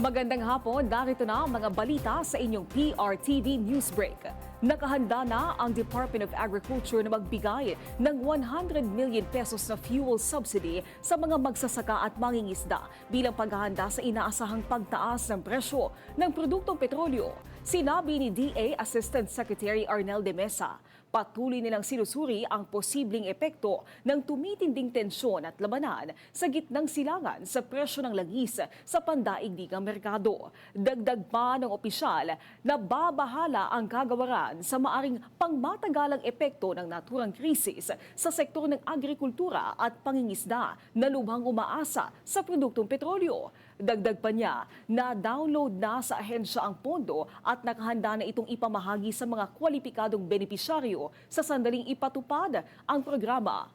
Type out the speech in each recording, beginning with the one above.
Magandang hapon, narito na ang mga balita sa inyong PRTV Newsbreak. Nakahanda na ang Department of Agriculture na magbigay ng 100 million pesos na fuel subsidy sa mga magsasaka at mangingisda bilang paghahanda sa inaasahang pagtaas ng presyo ng produktong petrolyo. Sinabi ni DA Assistant Secretary Arnel de Mesa, patuloy nilang sinusuri ang posibleng epekto ng tumitinding tensyon at labanan sa gitnang silangan sa presyo ng langis sa pandaigdigang merkado. Dagdag pa ng opisyal na babahala ang kagawaran sa maaring pangmatagalang epekto ng naturang krisis sa sektor ng agrikultura at pangingisda na lubhang umaasa sa produktong petrolyo. Dagdag pa niya na download na sa ahensya ang pondo at nakahanda na itong ipamahagi sa mga kwalipikadong benepisyaryo sa sandaling ipatupad ang programa.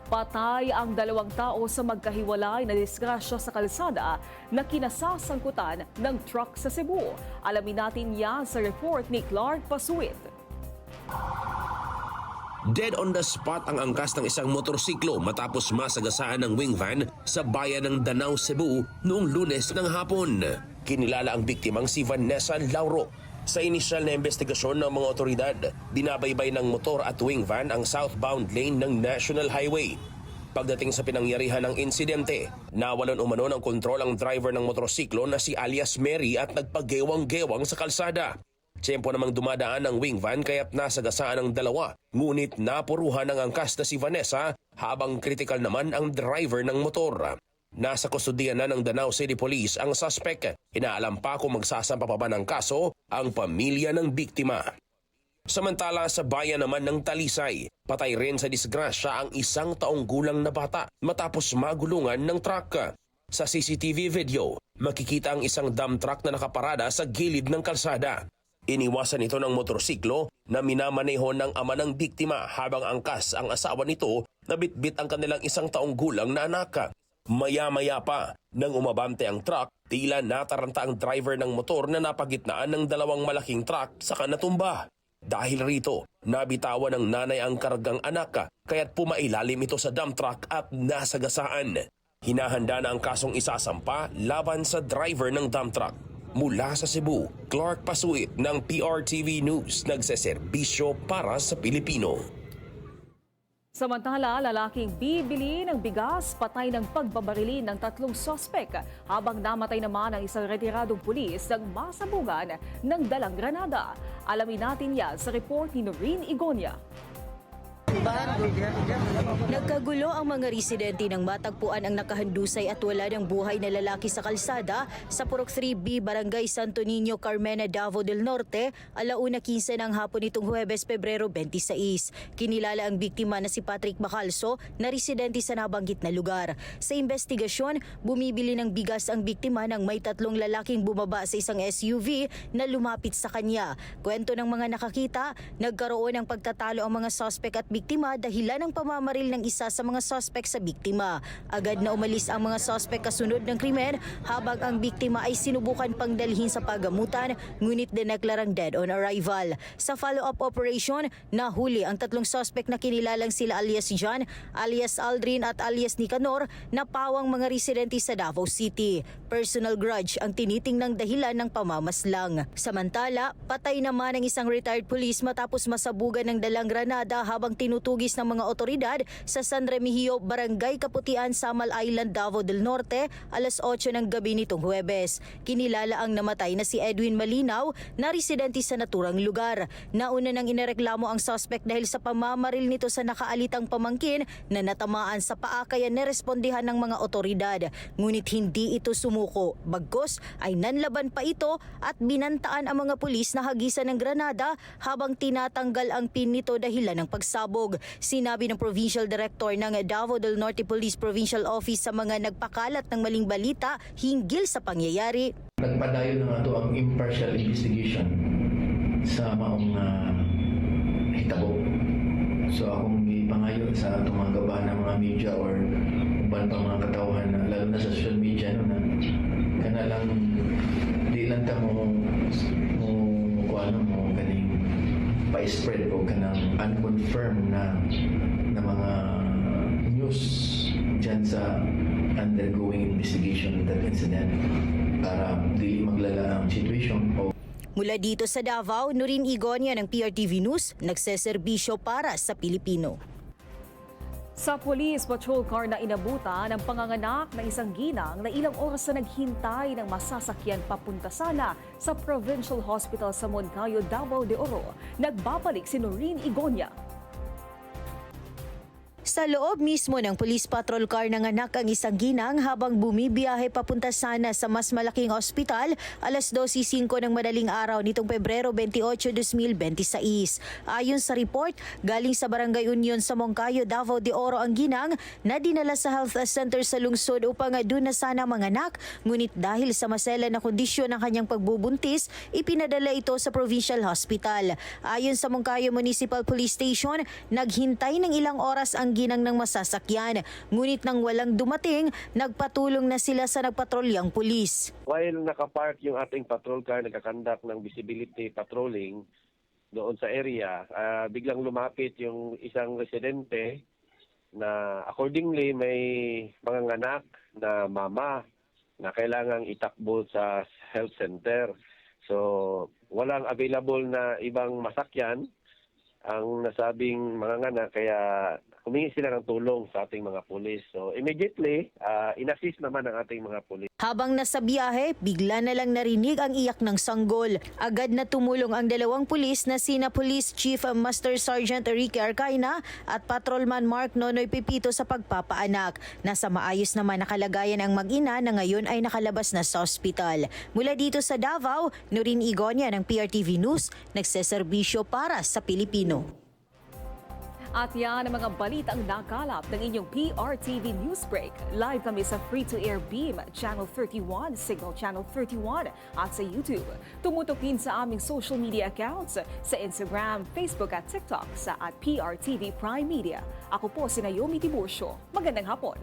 Patay ang 2 tao sa magkahiwalay na disgrasya sa kalsada na kinasasangkutan ng truck sa Cebu. Alamin natin yan sa report ni Clark Pasuit. Dead on the spot ang angkas ng isang motorsiklo matapos masagasaan ng wing van sa bayan ng Danao, Cebu noong Lunes ng hapon. Kinilala ang biktimang si Vanessa Lauro. Sa inisyal na investigasyon ng mga otoridad, binabaybay ng motor at wing van ang southbound lane ng National Highway. Pagdating sa pinangyarihan ng insidente, nawalan umano ng kontrol ang driver ng motorsiklo na si alias Mary at nagpagewang-gewang sa kalsada. Tiyempo namang dumadaan ang wing van kaya't nasagasaan ang dalawa, ngunit napuruhan ng angkas na si Vanessa habang kritikal naman ang driver ng motor. Nasa kustudiyan na ng Danao City Police ang suspect. Inaalam pa kung magsasampa pa ba ng kaso ang pamilya ng biktima. Samantala sa bayan naman ng Talisay, patay rin sa disgrasya ang 1 taong gulang na bata matapos magulungan ng truck. Sa CCTV video, makikita ang isang dump truck na nakaparada sa gilid ng kalsada. Iniwasan ito ng motorsiklo na minamaneho ng ama ng biktima habang angkas ang asawa nito na bitbit ang kanilang 1 taong gulang na anak. Maya-maya pa, nang umabante ang truck, tila nataranta ang driver ng motor na napagitnaan ng 2 malaking truck saka natumba. Dahil rito, nabitawan ng nanay ang kargang anak kaya't pumailalim ito sa dump truck at nasagasaan. Hinahanda na ang kasong isasampa laban sa driver ng dump truck. Mula sa Cebu, Clark Pasuit ng PRTV News, nagseserbisyo para sa Pilipino. Samantala, lalaking bibili ng bigas patay ng pagbabarili ng 3 sospek habang namatay naman ang isang retiradong pulis ng masabugan ng dalang granada. Alamin natin yan sa report ni Noreen Igonia. Nagkagulo ang mga residente nang matagpuan ang nakahandusay at wala ng buhay na lalaki sa kalsada sa Purok 3B, Barangay Santo Niño, Carmena, Davao del Norte, 1:15 ng hapon nitong Huwebes, Pebrero 26. Kinilala ang biktima na si Patrick Bacalso na residente sa nabanggit na lugar. Sa investigasyon, bumibili ng bigas ang biktima nang may 3 lalaking bumaba sa isang SUV na lumapit sa kanya. Kwento ng mga nakakita, nagkaroon ng pagtatalo ang mga suspect at biktima dahilan ng pamamaril ng isa sa mga suspect sa biktima. Agad na umalis ang mga suspect kasunod ng krimen habang ang biktima ay sinubukan pang dalhin sa pagamutan ngunit dineklarang dead on arrival. Sa follow-up operation, nahuli ang 3 suspect na kinilalang sila alias John, alias Aldrin at alias Nicanor na pawang mga residente sa Davao City. Personal grudge ang tinitingnang dahilan ng pamamaslang. Samantala, patay naman ang isang retired police matapos masabugan ng dalang granada habang tinutugis ng mga otoridad sa San Remigio, Barangay Kaputian, Samal Island, Davao del Norte, 8:00 ng gabi nitong Huwebes. Kinilala ang namatay na si Edwin Malinaw na residente sa naturang lugar. Nauna nang inireklamo ang suspect dahil sa pamamaril nito sa nakaalitang pamangkin na natamaan sa paa kaya nerespondihan ng mga otoridad. Ngunit hindi ito sumuko. Bagkus ay nanlaban pa ito at binantaan ang mga pulis na hagisan ng granada habang tinatanggal ang pin nito dahilan ng pagsabog. Sinabi ng Provincial Director ng Davao del Norte Police Provincial Office sa mga nagpakalat ng maling balita hinggil sa pangyayari. Nagpadayon na nga ang impartial investigation sa maong hitabo. So akong ipangayon sa itong mga gabahan ng mga media or uban pang mga katauhan na lalo na sa social media no, na kanalang di lang ta mo ganing pa-spread o kanang unconfirmed na mga news dyan sa undergoing investigation in that incident para di maglala ang situation o Mula dito sa Davao, Nurin Igonia ng PRTV News, nagseserbisyo para sa Pilipino. Sa police patrol car na inabutan ng panganganak ng isang ginang na ilang oras na naghintay ng masasakyan papunta sana sa Provincial Hospital sa Moncayo, Davao de Oro, nagbabalik si Nurin Igonia. Sa loob mismo ng police patrol car nanganak ang isang ginang habang bumibiyahe papunta sana sa mas malaking ospital alas 12:05 ng madaling araw nitong Pebrero 28, 2026. Ayon sa report, galing sa Barangay Union sa Moncayo, Davao de Oro ang ginang na dinala sa health center sa lungsod upang doon na sana manganak, ngunit dahil sa masela na kondisyon ng kanyang pagbubuntis, ipinadala ito sa Provincial Hospital. Ayon sa Moncayo Municipal Police Station, naghintay ng ilang oras ang ginang ng masasakyan. Ngunit nang walang dumating, nagpatulong na sila sa nagpatrolyang pulis. While nakapark yung ating patrol car, nagkakandak ng visibility patrolling doon sa area, biglang lumapit yung isang residente na accordingly may manganganak na mama na kailangang itakbo sa health center. So walang available na ibang masakyan ang nasabing manganganak, kaya humingi sila ng tulong sa ating mga pulis. So immediately, inassist naman ang ating mga pulis. Habang nasa biyahe, bigla na lang narinig ang iyak ng sanggol. Agad na tumulong ang dalawang pulis na sina Police Chief Master Sergeant Enrique Arcaina at Patrolman Mark Nonoy Pepito sa pagpapaanak. Nasa maayos naman na kalagayan ang mag-ina na ngayon ay nakalabas na sa ospital. Mula dito sa Davao, Nurin Igonia ng PRTV News, nagseserbisyo para sa Pilipino. At yan ang mga balitang nakalap ng inyong PRTV Newsbreak. Live kami sa free-to-air Beam, Channel 31, Signal Channel 31 at sa YouTube. Tumutok din sa aming social media accounts sa Instagram, Facebook at TikTok sa @PRTV Prime Media. Ako po si Naomi Tiburcio. Magandang hapon.